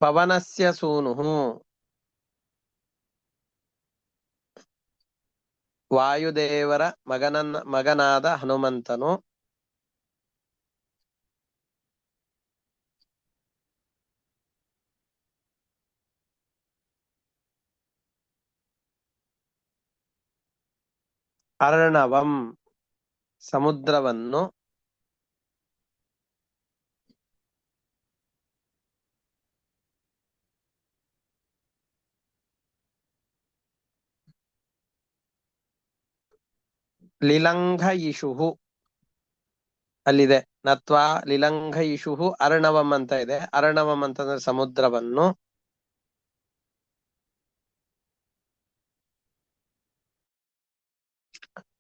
ಪವನಸ್ಯ ಸೂನುಃ ವಾಯುದೇವರ ಮಗನಾದ ಹನುಮಂತನು ಅರ್ಣವಂ ಸಮುದ್ರವನ್ನು ಲಿಲಂಘಯಿಷುಃ ಅಲ್ಲಿದೆ ನತ್ವಾ ಲಿಲಂಘಯಿಷುಃ ಅರ್ಣವಂ ಅಂತ ಇದೆ. ಅರ್ಣವಂ ಅಂತಂದ್ರೆ ಸಮುದ್ರವನ್ನು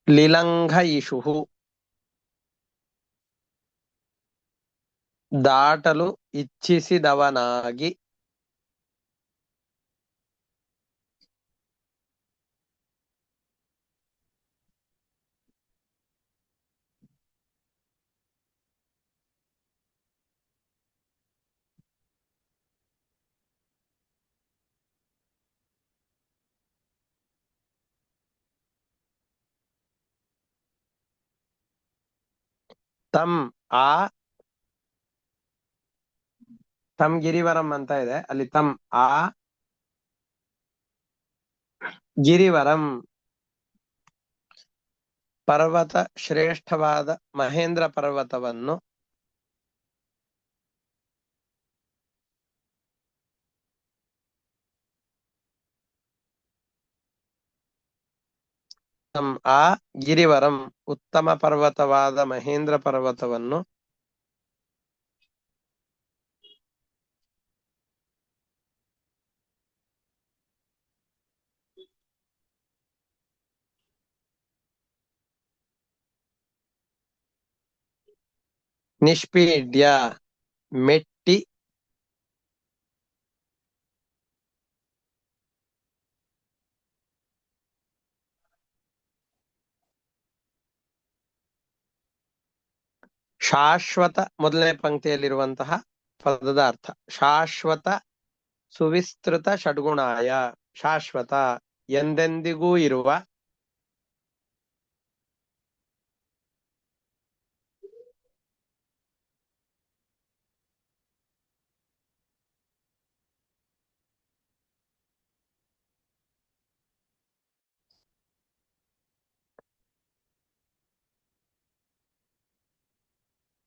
ಲಿಲಂಘಯಿಷುಃ ದಾಟಲು ಇಚ್ಛಿಸಿದವನಾಗಿ ತಂ ತಂ ಗಿರಿವರಂ ಅಂತ ಇದೆ, ಅಲ್ಲಿ ತಂ ಗಿರಿವರಂ ಪರ್ವತ ಶ್ರೇಷ್ಠವಾದ ಮಹೇಂದ್ರ ಪರ್ವತವನ್ನು ತಂ ಗಿರಿವರಂ ಉತ್ತಮ ಪರ್ವತವಾದ ಮಹೇಂದ್ರ ಪರ್ವತವನ್ನು ನಿಷ್ಪೀಡ್ಯ ಮೆಟ್ಟಿ ಶಾಶ್ವತ ಮೊದಲನೇ ಪಂಕ್ತಿಯಲ್ಲಿರುವಂತಹ ಪದದ ಅರ್ಥ ಶಾಶ್ವತ ಸುವಿಸ್ತೃತ ಷಡ್ಗುಣಾಯ ಶಾಶ್ವತ ಎಂದೆಂದಿಗೂ ಇರುವ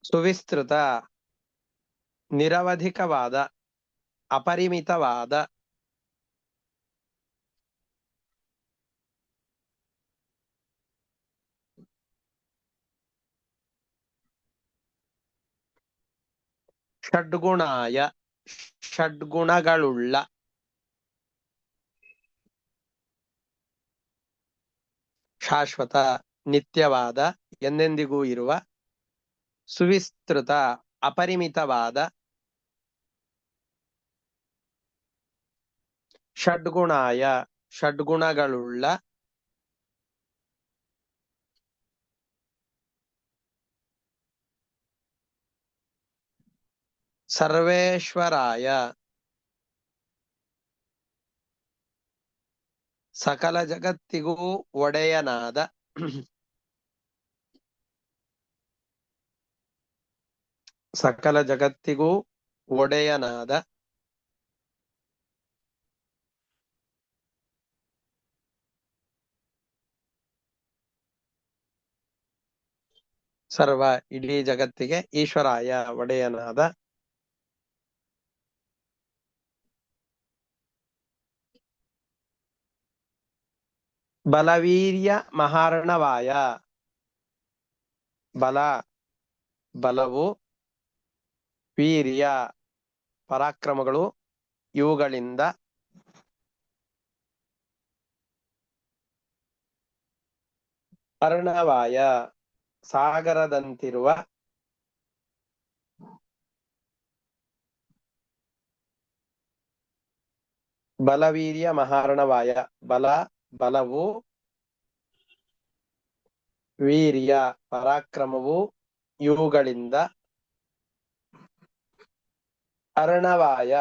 ಸುವಿಸ್ತೃತ ನಿರವಧಿಕವಾದ ಅಪರಿಮಿತವಾದ ಷಡ್ಗುಣಾಯ ಷಡ್ಗುಣಗಳುಳ್ಳ ಶಾಶ್ವತ ನಿತ್ಯವಾದ ಎಂದೆಂದಿಗೂ ಇರುವ ಸುವಿಸ್ತೃತ ಅಪರಿಮಿತವಾದ ಷಡ್ಗುಣಾಯ ಷಡ್ಗುಣಗಳುಳ್ಳ ಸರ್ವೇಶ್ವರಾಯ ಸಕಲ ಜಗತ್ತಿಗೂ ಒಡೆಯನಾದ ಸಕಲ ಜಗತ್ತಿಗೂ ಒಡೆಯನಾದ ಸರ್ವ ಇಡೀ ಜಗತ್ತಿಗೆ ಈಶ್ವರಾಯ ಒಡೆಯನಾದ ಬಲವೀರ್ಯ ಮಹಾರ್ಣವಾಯ ಬಲವು ವೀರ್ಯ ಪರಾಕ್ರಮಗಳು ಇವುಗಳಿಂದ ಅರ್ಣವಾಯ ಸಾಗರದಂತಿರುವ ಬಲವೀರ್ಯ ಮಹಾರ್ಣವಾಯ ಬಲವು ವೀರ್ಯ ಪರಾಕ್ರಮವು ಇವುಗಳಿಂದ ಅರ್ಣವಾಯ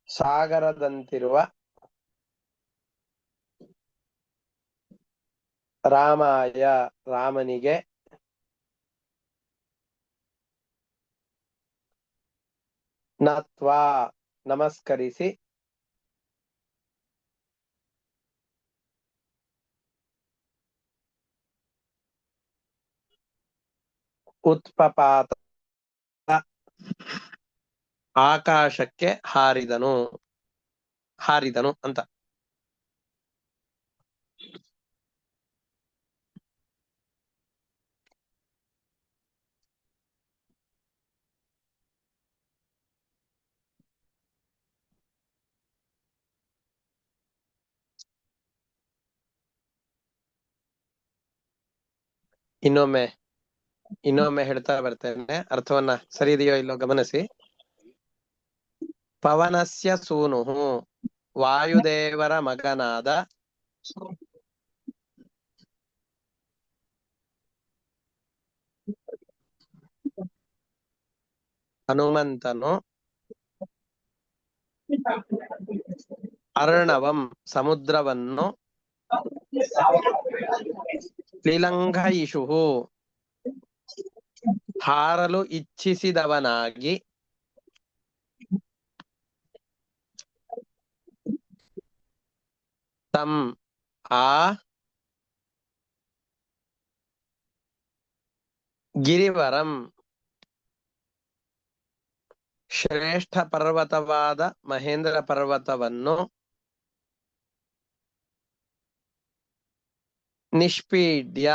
ಸಾಗರದಂತಿರುವ ರಾಮಾಯ ರಾಮನಿಗೆ ನತ್ವಾ ನಮಸ್ಕರಿಸಿ ಉತ್ಪಪಾತ ಆಕಾಶಕ್ಕೆ ಹಾರಿದನು ಅಂತ. ಇನ್ನೊಮ್ಮೆ ಹೇಳ್ತಾ ಬರ್ತೇನೆ, ಅರ್ಥವನ್ನ ಸರಿ ಇದೆಯೋ ಇಲ್ಲೋ ಗಮನಿಸಿ. ಪವನಸ್ಯ ಸೂನು ವಾಯುದೇವರ ಮಗನಾದ ಹನುಮಂತನು ಅರ್ಣವಂ ಸಮುದ್ರವನ್ನು ಲಿಲಂಘಯಿಷು ಹಾರಲು ಇಚ್ಛಿಸಿದವನಾಗಿ ತಂ ಆ ಗಿರಿವರಂ ಶ್ರೇಷ್ಠ ಪರ್ವತವಾದ ಮಹೇಂದ್ರ ಪರ್ವತವನ್ನು ನಿಷ್ಪೀಡ್ಯ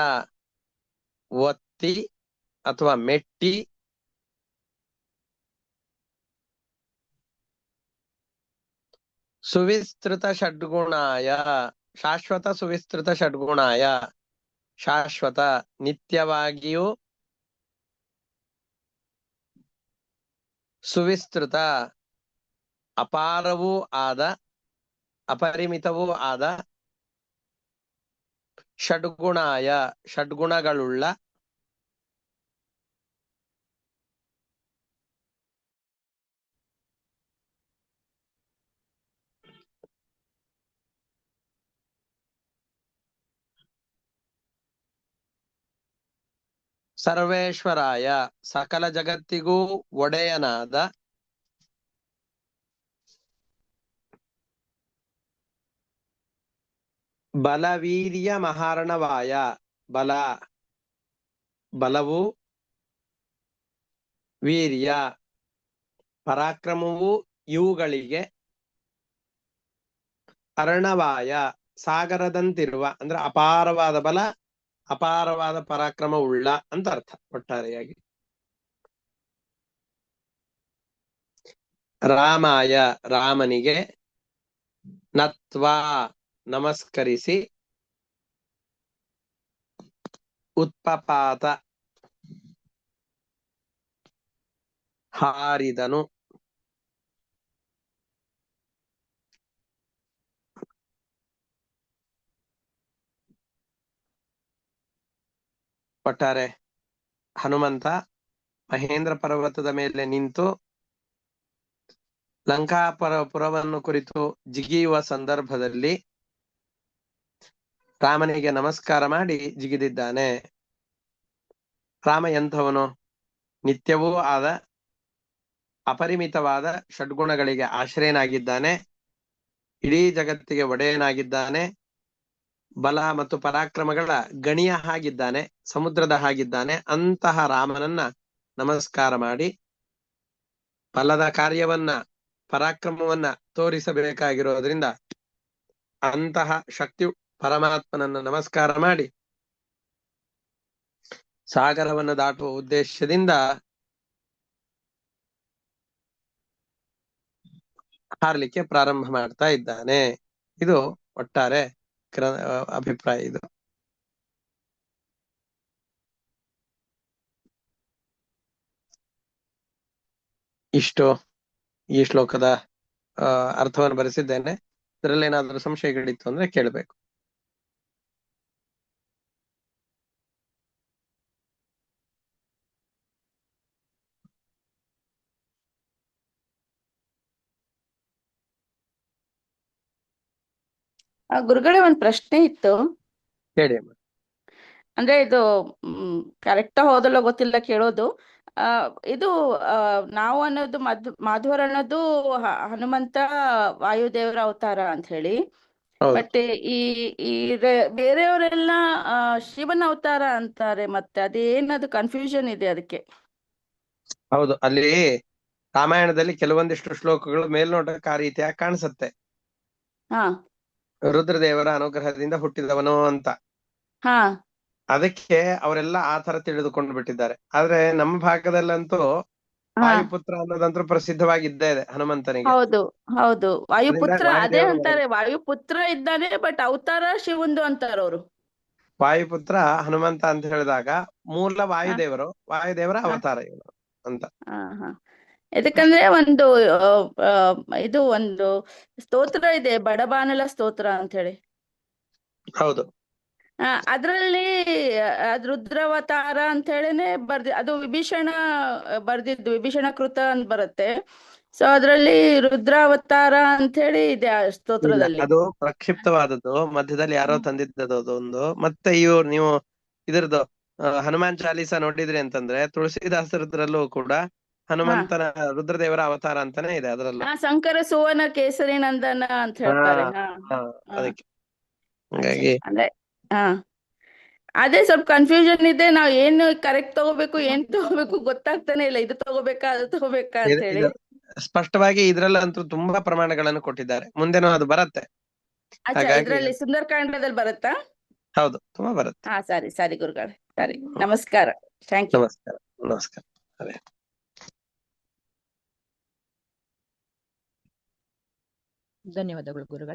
ಒತ್ತಿ ಅಥವಾ ಮೆಟ್ಟಿ ಸುವಿಸ್ತೃತ ಷಡ್ಗುಣಾಯ ಶಾಶ್ವತ ಸುವಿಸ್ತೃತ ಷಡ್ಗುಣಾಯ ಶಾಶ್ವತ ನಿತ್ಯವಾಗಿಯೂ ಸುವಿಸ್ತೃತ ಅಪಾರವೂ ಆದ ಅಪರಿಮಿತವೂ ಆದ ಷಡ್ಗುಣಾಯ ಷಡ್ಗುಣಗಳುಳ್ಳ ಸರ್ವೇಶ್ವರಾಯ ಸಕಲ ಜಗತ್ತಿಗೂ ಒಡೆಯನಾದ ಬಲವೀರ್ಯ ಮಹಾರ್ಣವಾಯ ಬಲವು ವೀರ್ಯ ಪರಾಕ್ರಮವು ಇವುಗಳಿಗೆ ಅರ್ಣವಾಯ ಸಾಗರದಂತಿರುವ ಅಂದ್ರೆ ಅಪಾರವಾದ ಬಲ ಅಪಾರವಾದ ಪರಾಕ್ರಮ ಉಳ್ಳ ಅಂತ ಅರ್ಥ ಒಟ್ಟಾರೆಯಾಗಿ. ರಾಮಾಯ ರಾಮನಿಗೆ ನತ್ವಾ ನಮಸ್ಕರಿಸಿ ಉತ್ಪಪಾತ ಹಾರಿದನು. ಒಟ್ಟಾರೆ ಹನುಮಂತ ಮಹೇಂದ್ರ ಪರ್ವತದ ಮೇಲೆ ನಿಂತು ಲಂಕಾಪುರವನ್ನು ಕುರಿತು ಜಿಗಿಯುವ ಸಂದರ್ಭದಲ್ಲಿ ರಾಮನಿಗೆ ನಮಸ್ಕಾರ ಮಾಡಿ ಜಿಗಿದಿದ್ದಾನೆ. ರಾಮ ಎಂಥವನು? ನಿತ್ಯವೂ ಆದ ಅಪರಿಮಿತವಾದ ಷಡ್ಗುಣಗಳಿಗೆ ಆಶ್ರಯನಾಗಿದ್ದಾನೆ. ಇಡೀ ಜಗತ್ತಿಗೆ ಒಡೆಯನಾಗಿದ್ದಾನೆ. ಬಲ ಮತ್ತು ಪರಾಕ್ರಮಗಳ ಗಣಿಯ ಹಾಗಿದ್ದಾನೆ, ಸಮುದ್ರದ ಹಾಗಿದ್ದಾನೆ. ಅಂತಹ ರಾಮನನ್ನ ನಮಸ್ಕಾರ ಮಾಡಿ ಬಲದ ಕಾರ್ಯವನ್ನ ಪರಾಕ್ರಮವನ್ನ ತೋರಿಸಬೇಕಾಗಿರೋದ್ರಿಂದ ಅಂತಹ ಶಕ್ತಿ ಪರಮಾತ್ಮನನ್ನ ನಮಸ್ಕಾರ ಮಾಡಿ ಸಾಗರವನ್ನು ದಾಟುವ ಉದ್ದೇಶದಿಂದ ಹಾರ್ಲಿಕ್ಕೆ ಪ್ರಾರಂಭ ಮಾಡ್ತಾ ಇದ್ದಾನೆ. ಇದು ಒಟ್ಟಾರೆ ಅಭಿಪ್ರಾಯ. ಇದು ಇಷ್ಟು ಈ ಶ್ಲೋಕದ ಅರ್ಥವನ್ನು ಬರೆಸಿದ್ದೇನೆ. ಇದರಲ್ಲಿ ಏನಾದರೂ ಸಂಶಯಗಳಿತ್ತು ಅಂದ್ರೆ ಕೇಳಬೇಕು. ಗುರುಗಳೇ, ಒಂದ್ ಪ್ರಶ್ನೆ ಇತ್ತು. ಹೇಳಿ ಅಮ್ಮ. ಅಂದ್ರೆ ಇದು ಕರೆಕ್ಟ್ ಹೋದಲ್ಲೋ ಗೊತ್ತಿಲ್ಲ ಕೇಳೋದು. ಇದು ನಾವು ಅನ್ನೋದು ಮಾಧವರ ಅನ್ನೋದು ಹನುಮಂತ ವಾಯುದೇವರ ಅವತಾರ ಅಂತ ಹೇಳಿ. ಹೌದು ಬಟ್ ಈ ಈ ಬೇರೆಯವರೆಲ್ಲ ಶಿವನ ಅವತಾರ ಅಂತಾರೆ. ಮತ್ತೆ ಅದೇನದು ಕನ್ಫ್ಯೂಷನ್ ಇದೆ ಅದಕ್ಕೆ. ಹೌದು, ಅಲ್ಲಿ ರಾಮಾಯಣದಲ್ಲಿ ಕೆಲವೊಂದಿಷ್ಟು ಶ್ಲೋಕಗಳು ಮೇಲ್ನೋಟಕ್ಕೆ ಆ ರೀತಿಯಾಗಿ ಕಾಣಿಸುತ್ತೆ. ಹಾ ರುದ್ರದೇವರ ಅನುಗ್ರಹದಿಂದ ಹುಟ್ಟಿದವನು ಅಂತ. ಹಾ ಅದಕ್ಕೆ ಅವರೆಲ್ಲ ಆ ತರ ತಿಳಿದುಕೊಂಡು ಬಿಟ್ಟಿದ್ದಾರೆ. ಆದ್ರೆ ನಮ್ಮ ಭಾಗದಲ್ಲಂತೂ ಹಾ ವಾಯುಪುತ್ರ ಅನ್ನೋದಂತೂ ಪ್ರಸಿದ್ಧವಾಗಿದ್ದೇ ಇದೆ ಹನುಮಂತನಿಗೆ. ಹೌದು ಹೌದು, ಅದರಿಂದ ವಾಯುಪುತ್ರ ಅದೇ ವಾಯುದೇವರು ಅಂತಾರೆ. ವಾಯುಪುತ್ರ ಇದ್ದಾನೆ, ಬಟ್ ಅವತಾರ ಶಿವಂದು ಅಂತಾರ ಅವರು. ವಾಯುಪುತ್ರ ಹನುಮಂತ ಅಂತ ಹೇಳಿದಾಗ ಮೂಲ ಹಾ ವಾಯುದೇವರ ಹಾ ಅವತಾರ ಇವನು ಅಂತ. ಹಾ ಹಾ ಯಾಕಂದ್ರೆ ಒಂದು ಇದು ಒಂದು ಸ್ತೋತ್ರ ಇದೆ, ಬಡಬಾನಲ ಸ್ತೋತ್ರ ಅಂತ ಹೇಳಿ. ಹೌದು ಅದ್ರಲ್ಲಿ ಅದ್ ರುದ್ರಾವತಾರ ಅಂತ ಹೇಳಿನೇ ಅದು ವಿಭೀಷಣ ಬರ್ದಿದ್ದು, ವಿಭೀಷಣ ಕೃತ ಅಂತ ಬರುತ್ತೆ. ಸೊ ಅದ್ರಲ್ಲಿ ರುದ್ರಾವತಾರ ಅಂತ ಹೇಳಿ ಇದೆ ಆ ಇಲ್ಲ, ಸ್ತೋತ್ರದಲ್ಲಿ. ಅದು ಪ್ರಕ್ಷಿಪ್ತವಾದದ್ದು, ಮಧ್ಯದಲ್ಲಿ ಯಾರೋ ತಂದಿದ್ದದು ಅದೊಂದು. ಮತ್ತೆ ನೀವು ಇದ್ರದ್ದು ಹನುಮಾನ್ ಚಾಲೀಸ ನೋಡಿದ್ರಿ ಅಂತಂದ್ರೆ ತುಳಸಿದಾಸರದ್ರಲ್ಲೂ ಕೂಡ ಹಾ ಹನುಮಂತನ ರುದ್ರದೇವರ ಅವತಾರ ಅಂತಾನೆ ಇದೆ ಅದರಲ್ಲೂ. ಶಂಕರ ಸುವನ ಕೇಸರಿ ನಂದನ ಅಂತ ಹಾ ಹೇಳ್ತಾರೆ. ಹಾ ಹಾ ಅದಕ್ಕೆ ಅಚ್ಚಾ, ಹಂಗಾಗಿ ಅಂದ್ರೆ ಹಾ ಅದೇ ಸ್ವಲ್ಪ ಕನ್ಫ್ಯೂಷನ್ ಇದೆ. ನಾವ್ ಏನು ಕರೆಕ್ಟ್ ತಗೋಬೇಕು, ಏನ್ ತಗೋಬೇಕು ಗೊತ್ತಾಗ್ತಾನೆ ಇಲ್ಲ. ಇದು ತಗೋಬೇಕಾ ಅದು ತಗೋಬೇಕಾ ಅಂತ ಹೇಳಿ. ಇದು ಸ್ಪಷ್ಟವಾಗಿ ಇದ್ರಲ್ಲಂತೂ ತುಂಬಾ ಪ್ರಮಾಣಗಳನ್ನು ಕೊಟ್ಟಿದ್ದಾರೆ. ಮುಂದೆನೂ ಅದು ಬರುತ್ತೆ. ಅಚ್ಚಾ, ಹಾಗಾಗಿ ಇದ್ರಲ್ಲಿ ಸುಂದರಕಾಂಡದಲ್ಲಿ ಬರುತ್ತಾ? ಹೌದು, ತುಂಬಾ ಬರುತ್ತೆ. ಸರಿ ಸರಿ ಗುರುಗಳೇ, ಸರಿ, ನಮಸ್ಕಾರ, ಥ್ಯಾಂಕ್ ಯು. ನಮಸ್ಕಾರ ನಮಸ್ಕಾರ. ಅದೇ ಧನ್ಯವಾದಗಳು ಗುರುಗಳೇ.